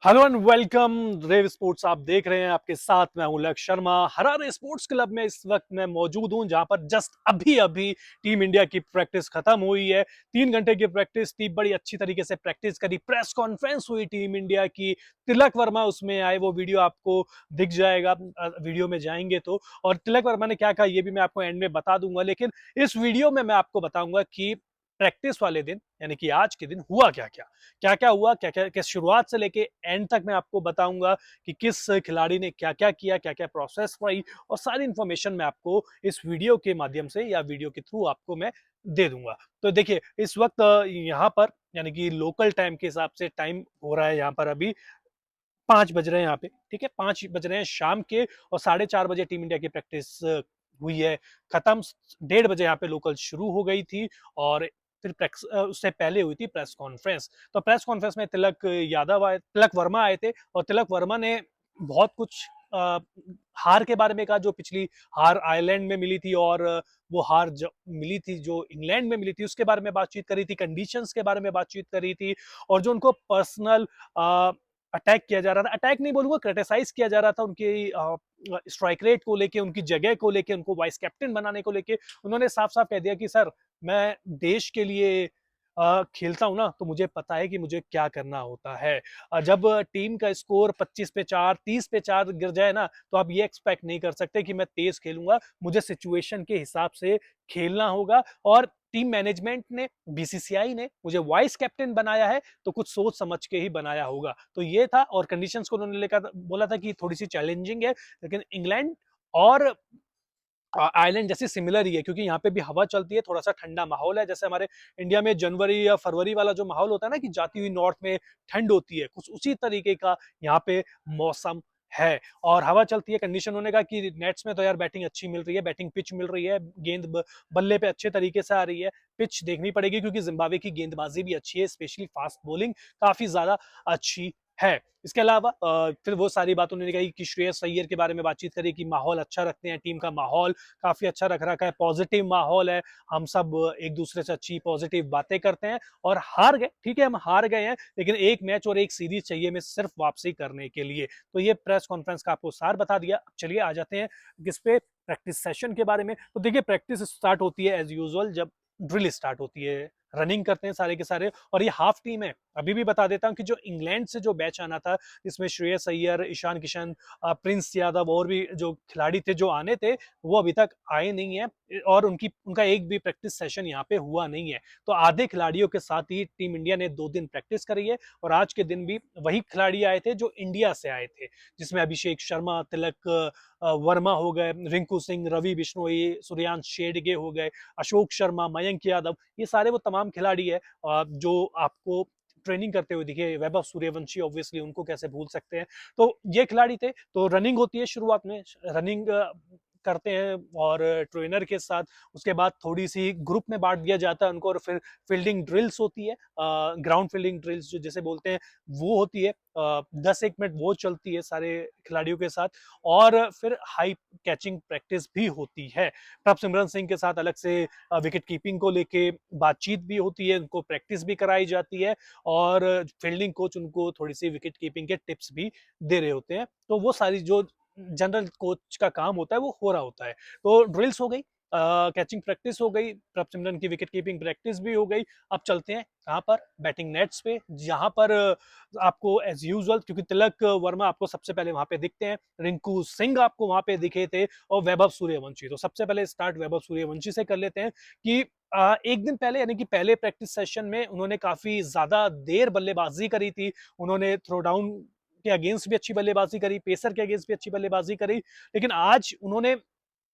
Hello and welcome. Rev Sports आप देख रहे हैं, आपके साथ मैं हूं लक्ष्य शर्मा। हरारे स्पोर्ट्स क्लब में इस वक्त मैं मौजूद हूं, जहां पर जस्ट अभी अभी टीम इंडिया की प्रैक्टिस खत्म हुई है। 3 घंटे की प्रैक्टिस थी, बड़ी अच्छी तरीके से प्रैक्टिस करी। प्रेस कॉन्फ्रेंस हुई टीम इंडिया की, तिलक वर्मा उसमें आए, वो वीडियो आपको दिख जाएगा वीडियो में जाएंगे तो। और तिलक वर्मा ने क्या कहा ये भी मैं आपको एंड में बता दूंगा, लेकिन इस वीडियो में मैं आपको बताऊंगा कि प्रैक्टिस वाले दिन यानी कि आज के दिन हुआ क्या क्या, क्या क्या हुआ, क्या क्या किस शुरुआत से लेके एंड तक मैं आपको बताऊंगा कि किस खिलाड़ी ने क्या क्या किया, क्या क्या प्रोसेस रही, और सारी इंफॉर्मेशन मैं आपको इस वीडियो के माध्यम से या वीडियो के थ्रू आपको मैं दे दूंगा। तो देखिए इस वक्त यहाँ पर यानी कि लोकल टाइम के हिसाब से टाइम हो रहा है यहाँ पर अभी 5 बज रहे हैं यहाँ पे, ठीक है, 5 बज रहे हैं शाम के। और 4:30 बजे टीम इंडिया की प्रैक्टिस हुई है खत्म। 1:30 बजे यहाँ पे लोकल शुरू हो गई थी। और फिर उससे पहले हुई थी प्रेस कॉन्फ्रेंस। तो प्रेस कॉन्फ्रेंस में तिलक वर्मा आए थे, और तिलक वर्मा ने बहुत कुछ हार के बारे में कहा, जो पिछली हार आयरलैंड में मिली थी, और वो हार जो मिली थी जो इंग्लैंड में मिली थी उसके बारे में बातचीत करी थी, कंडीशंस के बारे में बातचीत करी थी। और जो उनको पर्सनल अटैक किया जा रहा था, अटैक नहीं बोलूंगा, क्रिटिसाइज किया जा रहा था उनकी स्ट्राइक रेट को लेके, उनकी जगह को लेके, उनको वाइस कैप्टन बनाने को लेके। उन्होंने साफ साफ कह दिया कि सर, मैं देश के लिए खेलता हूं ना, तो मुझे पता है कि मुझे क्या करना होता है। जब टीम का स्कोर 25 पे 4, 30 पे 4 गिर जाए ना, तो आप ये एक्सपेक्ट नहीं कर सकते कि मैं तेज खेलूंगा। मुझे सिचुएशन के हिसाब से खेलना होगा। और टीम मैनेजमेंट ने, बीसीसीआई ने मुझे वाइस कैप्टन बनाया है, तो कुछ सोच समझ के ही बनाया होगा। तो ये था। और कंडीशंस को उन्होंने लेकर बोला था कि थोड़ी सी चैलेंजिंग है, लेकिन इंग्लैंड और आइलैंड जैसे सिमिलर ही है, क्योंकि यहाँ पे भी हवा चलती है, थोड़ा सा ठंडा माहौल है। जैसे हमारे इंडिया में जनवरी या फरवरी वाला जो माहौल होता है ना, कि जाती हुई नॉर्थ में ठंड होती है, कुछ उसी तरीके का यहाँ पे मौसम है। और हवा चलती है। कंडीशन होने का कि नेट्स में तो यार बैटिंग अच्छी मिल रही है, बैटिंग पिच मिल रही है, बल्ले पे अच्छे तरीके से आ रही है। पिच देखनी पड़ेगी, क्योंकि जिम्बाब्वे की गेंदबाजी भी अच्छी है, स्पेशली फास्ट बॉलिंग काफी ज्यादा अच्छी है। इसके अलावा फिर वो सारी बात उन्होंने कही कि श्रेयस अय्यर के बारे में बातचीत करी, कि माहौल अच्छा रखते हैं, टीम का माहौल काफी अच्छा रख रखा है, पॉजिटिव माहौल है, हम सब एक दूसरे से अच्छी पॉजिटिव बातें करते हैं। और हार गए, ठीक है, हम हार गए हैं, लेकिन एक मैच और एक सीरीज चाहिए हमें सिर्फ वापसी करने के लिए। तो ये प्रेस कॉन्फ्रेंस का आपको सार बता दिया। चलिए आ जाते हैं किस पे, प्रैक्टिस सेशन के बारे में। तो देखिए प्रैक्टिस स्टार्ट होती है एज यूजुअल, जब ड्रिल स्टार्ट होती है, रनिंग करते हैं सारे के सारे। और ये हाफ टीम है। अभी भी बता देता हूं कि जो इंग्लैंड से जो बैच आना था, इसमें श्रेयस अय्यर, ईशान किशन, प्रिंस यादव और भी जो खिलाड़ी थे जो आने थे, वो अभी तक आए नहीं है। और उनका एक भी प्रैक्टिस सेशन यहाँ पे हुआ नहीं है। तो आधे खिलाड़ियों के साथ ही टीम इंडिया ने 2 दिन प्रैक्टिस करी है। और आज के दिन भी वही खिलाड़ी आए थे जो इंडिया से आए थे, जिसमें अभिषेक शर्मा, तिलक वर्मा हो गए, रिंकू सिंह, रवि बिश्नोई, सूर्यांश शेरडगे हो गए, अशोक शर्मा, मयंक यादव, ये सारे वो तमाम खिलाड़ी है जो आपको ट्रेनिंग करते हुए दिखे। वैभव सूर्यवंशी ऑब्वियसली, उनको कैसे भूल सकते हैं। तो ये खिलाड़ी थे। तो रनिंग होती है शुरुआत में, रनिंग करते हैं और ट्रेनर के साथ। उसके बाद थोड़ी सी ग्रुप में बांट दिया जाता है उनको, और फिर फील्डिंग ड्रिल्स होती है, ग्राउंड फील्डिंग ड्रिल्स जो जैसे बोलते हैं, वो होती है। 10 एक मिनट वो चलती है सारे खिलाड़ियों के साथ। और फिर हाई कैचिंग प्रैक्टिस भी होती है। प्रभसिमरन सिंह के साथ अलग से विकेट कीपिंग को लेके बातचीत भी होती है, उनको प्रैक्टिस भी कराई जाती है। और फील्डिंग कोच उनको थोड़ी सी विकेट कीपिंग के टिप्स भी दे रहे होते हैं। तो वो सारी जो जनरल कोच का काम होता है वो हो रहा होता है। तो ड्रिल्स हो गई, कैचिंग प्रैक्टिस हो गई, प्रभसिमरन की विकेट कीपिंग प्रैक्टिस भी हो गई। अब चलते हैं कहाँ पर, बैटिंग नेट्स पे, जहां पर आपको एज यूजुअल, क्योंकि तिलक वर्मा आपको सबसे पहले वहां पे दिखते हैं, रिंकू सिंह आपको वहां पे दिखे थे, और वैभव सूर्यवंशी। तो सबसे पहले स्टार्ट वैभव सूर्यवंशी से कर लेते हैं कि एक दिन पहले यानी कि पहले प्रैक्टिस सेशन में उन्होंने काफी ज्यादा देर बल्लेबाजी करी थी। उन्होंने थ्रो डाउन के अगेंस्ट भी अच्छी बल्लेबाजी करी, पेसर के अगेंस्ट भी अच्छी बल्लेबाजी करी। लेकिन आज उन्होंने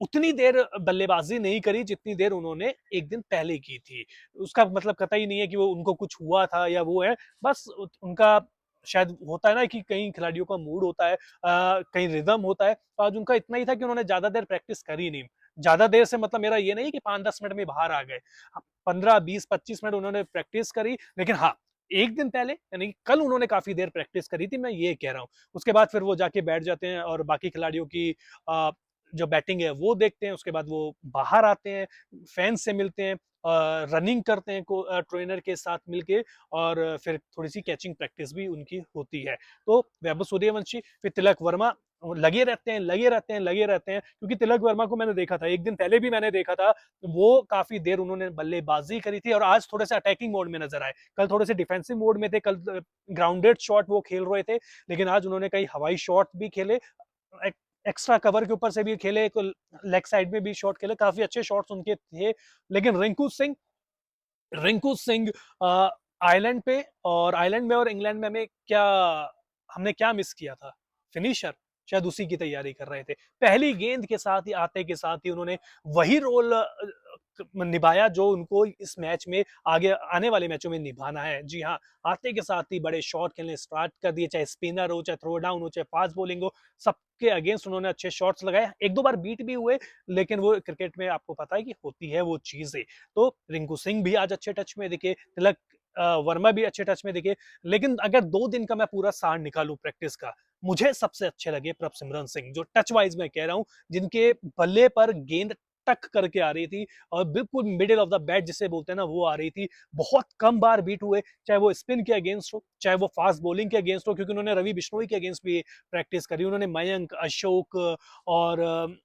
उतनी देर बल्लेबाजी नहीं करी जितनी देर उन्होंने एक दिन पहले की थी। उसका मतलब कतई नहीं है कि वो उनको कुछ हुआ था या वो है, बस उनका शायद होता है ना कि कई खिलाड़ियों का मूड होता है, कहीं रिदम होता है। तो आज उनका इतना ही था कि उन्होंने ज्यादा देर प्रैक्टिस करी नहीं। ज्यादा देर से मतलब मेरा ये नहीं कि 5-10 मिनट में बाहर आ गए, 15-20-25 मिनट उन्होंने प्रैक्टिस करी। लेकिन हाँ, एक दिन पहले यानी कल उन्होंने काफी देर प्रैक्टिस करी थी, मैं ये कह रहा हूँ। उसके बाद फिर वो जाके बैठ जाते हैं और बाकी खिलाड़ियों की जो बैटिंग है वो देखते हैं, उसके बाद वो बाहर आते हैं, फैंस से मिलते हैं, रनिंग करते हैं ट्रेनर के साथ मिलके, और फिर थोड़ी सी कैचिंग प्रैक्टिस भी उनकी होती है। तो वैभव सूर्यवंशी फिर तिलक वर्मा लगे रहते हैं, लगे रहते हैं, लगे रहते हैं, क्योंकि तिलक वर्मा को मैंने देखा था, एक दिन पहले भी मैंने देखा था, वो काफी देर उन्होंने बल्लेबाजी करी थी और आज थोड़े से अटैकिंग मोड में नजर आए। कल थोड़े से डिफेंसिव मोड में थे, कल ग्राउंडेड शॉट वो खेल रहे थे, लेकिन आज उन्होंने कई हवाई शॉट भी खेले, एक्स्ट्रा कवर के ऊपर से भी खेले, लेग साइड में भी शॉट खेले, काफी अच्छे शॉट्स उनके थे। लेकिन रिंकू सिंह आयरलैंड पे, और आयरलैंड में और इंग्लैंड में हमने क्या मिस किया था? फिनिशर, शायद उसी की तैयारी कर रहे थे। पहली गेंद के साथ ही, आते के साथ ही उन्होंने वही रोल निभाया जो उनको इस मैच में, आगे आने वाले मैचों में निभाना है। जी हाँ, आते के साथ ही बड़े शॉट खेलने स्टार्ट कर दिए, चाहे स्पिनर हो, चाहे थ्रो डाउन हो, चाहे फास्ट बॉलिंग हो, सबके अगेंस्ट उन्होंने अच्छे शॉट्स लगाए। एक दो बार बीट भी हुए, लेकिन वो क्रिकेट में आपको पता है कि होती है वो चीजें। तो रिंकू सिंह भी आज अच्छे टच में दिखे, तिलक वर्मा भी अच्छे टच में दिखे। लेकिन अगर 2 दिन का मैं पूरा सार निकालूं प्रैक्टिस का, मुझे सबसे अच्छे लगे प्रभसिमरन सिंह, जो टच वाइज मैं कह रहा हूं, जिनके बल्ले पर गेंद टक करके आ रही थी और बिल्कुल मिडिल ऑफ द बैट जिसे बोलते हैं ना, वो आ रही थी। बहुत कम बार बीट हुए, चाहे वो स्पिन के अगेंस्ट हो, चाहे वो फास्ट बॉलिंग के अगेंस्ट हो, क्योंकि उन्होंने रवि बिश्नोई के अगेंस्ट भी प्रैक्टिस करी, उन्होंने मयंक, अशोक और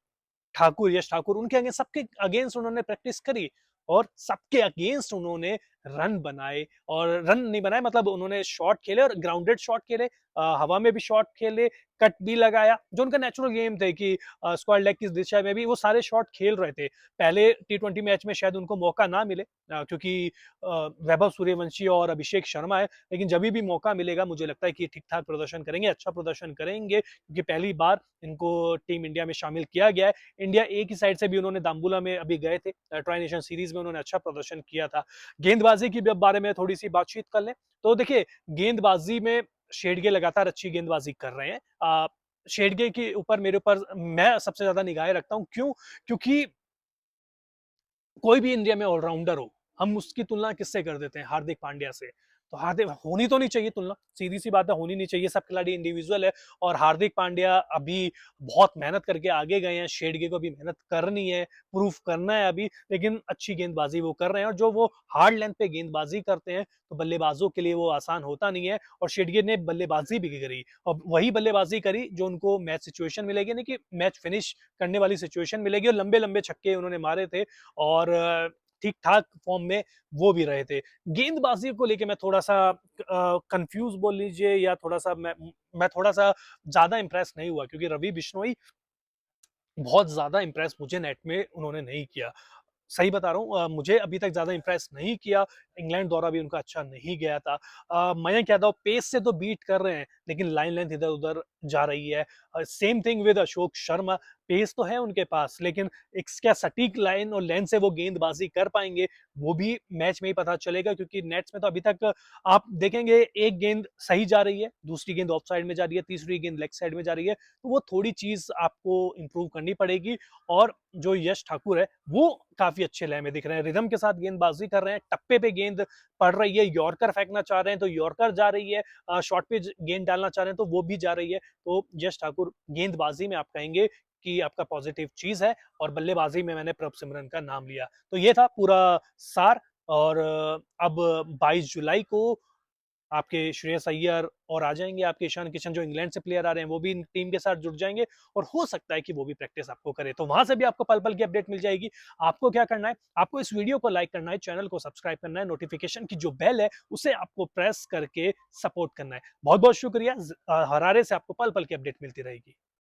ठाकुर, यश ठाकुर, उनके अगेंस्ट, सबके अगेंस्ट उन्होंने प्रैक्टिस करी, और सबके अगेंस्ट उन्होंने रन बनाए, और रन नहीं बनाए मतलब उन्होंने शॉट खेले, और ग्राउंडेड शॉट खेले, हवा में भी शॉट खेले, कट भी लगाया, जो उनका नेचुरल गेम थे कि स्क्वायर लेग की दिशा में भी वो सारे शॉट खेल रहे थे। पहले टी20 मैच में शायद उनको मौका ना मिले, क्योंकि वैभव सूर्यवंशी और अभिषेक शर्मा है, लेकिन जब भी मौका मिलेगा मुझे लगता है कि ठीक ठाक प्रदर्शन करेंगे, अच्छा प्रदर्शन करेंगे, क्योंकि पहली बार इनको टीम इंडिया में शामिल किया गया है। इंडिया एक ही साइड से भी उन्होंने दाम्बुला में अभी गए थे, ट्राई नेशन सीरीज में उन्होंने अच्छा प्रदर्शन किया था। गेंदबाजी की बारे में थोड़ी सी बातचीत कर लें, तो देखिए गेंदबाजी में शेडगे लगातार अच्छी गेंदबाजी कर रहे हैं। शेडगे के ऊपर मेरे ऊपर मैं सबसे ज्यादा निगाहें रखता हूं, क्यों? क्योंकि कोई भी इंडिया में ऑलराउंडर हो, हम उसकी तुलना किससे कर देते हैं? हार्दिक पांड्या से। तो हार्दिक होनी तो नहीं चाहिए तुलना, सीधी सी बात है, होनी नहीं चाहिए, सब खिलाड़ी इंडिविजुअल है, और हार्दिक पांड्या अभी बहुत मेहनत करके आगे गए हैं, शेडगे को भी मेहनत करनी है, प्रूफ करना है अभी, लेकिन अच्छी गेंदबाजी वो कर रहे हैं, और जो वो हार्ड लेंथ पे गेंदबाजी करते हैं, तो बल्लेबाजों के लिए वो आसान होता नहीं है, और शेडगे ने बल्लेबाजी भी करी, और वही बल्लेबाजी करी जो उनको मैच सिचुएशन मिलेगी, नहीं कि मैच फिनिश करने वाली सिचुएशन मिलेगी, और लंबे लंबे छक्के उन्होंने मारे थे, और ठीक ठाक फॉर्म में वो भी रहे थे। गेंदबाजी को लेके मैं थोड़ा सा कंफ्यूज बोल लीजिए, या थोड़ा सा मैं थोड़ा सा ज्यादा इंप्रेस नहीं हुआ, क्योंकि रवि बिश्नोई बहुत ज्यादा इंप्रेस मुझे नेट में उन्होंने नहीं किया। सही बता रहा हूँ, मुझे अभी तक ज्यादा इंप्रेस नहीं किया। इंग्लैंड दौरा भी उनका अच्छा नहीं गया था। मयंक यादव पेस से तो बीट कर रहे हैं, लेकिन लाइन लेंथ इधर उधर जा रही है। Same thing with Ashok Sharma, pace तो है उनके पास, लेकिन एक क्या सटीक लाइन और लेंथ से वो गेंदबाजी कर पाएंगे, वो भी मैच में ही पता चलेगा, क्योंकि नेट्स में तो अभी तक आप देखेंगे एक गेंद सही जा रही है, दूसरी गेंद ऑफ साइड में जा रही है, तीसरी गेंद लेग साइड में जा रही है, तो वो थोड़ी चीज आपको इंप्रूव करनी पड़ेगी। और जो यश ठाकुर है वो काफी अच्छे लय में दिख रहे हैं, रिदम के साथ गेंदबाजी कर रहे हैं, टप्पे पे गेंद पड़ रही है, यॉर्कर फेंकना चाह रहे हैं तो यॉर्कर जा रही है, शॉर्ट पे गेंद डालना चाह रहे हैं तो वो भी जा रही है। तो यश ठाकुर गेंदबाजी में आप कहेंगे कि आपका पॉजिटिव चीज है, और बल्लेबाजी में मैंने प्रभसिमरन का नाम लिया। तो ये था पूरा सार। और अब 22 जुलाई को आपके श्रेयस अय्यर और आ जाएंगे, आपके ईशान किशन, जो इंग्लैंड से प्लेयर आ रहे हैं वो भी टीम के साथ जुड़ जाएंगे, और हो सकता है कि वो भी प्रैक्टिस आपको करे, तो वहां से भी आपको पल पल की अपडेट मिल जाएगी। आपको क्या करना है? आपको इस वीडियो को लाइक करना है, चैनल को सब्सक्राइब करना है, नोटिफिकेशन की जो बेल है उसे आपको प्रेस करके सपोर्ट करना है। बहुत बहुत शुक्रिया। हरारे से आपको पल पल की अपडेट मिलती रहेगी।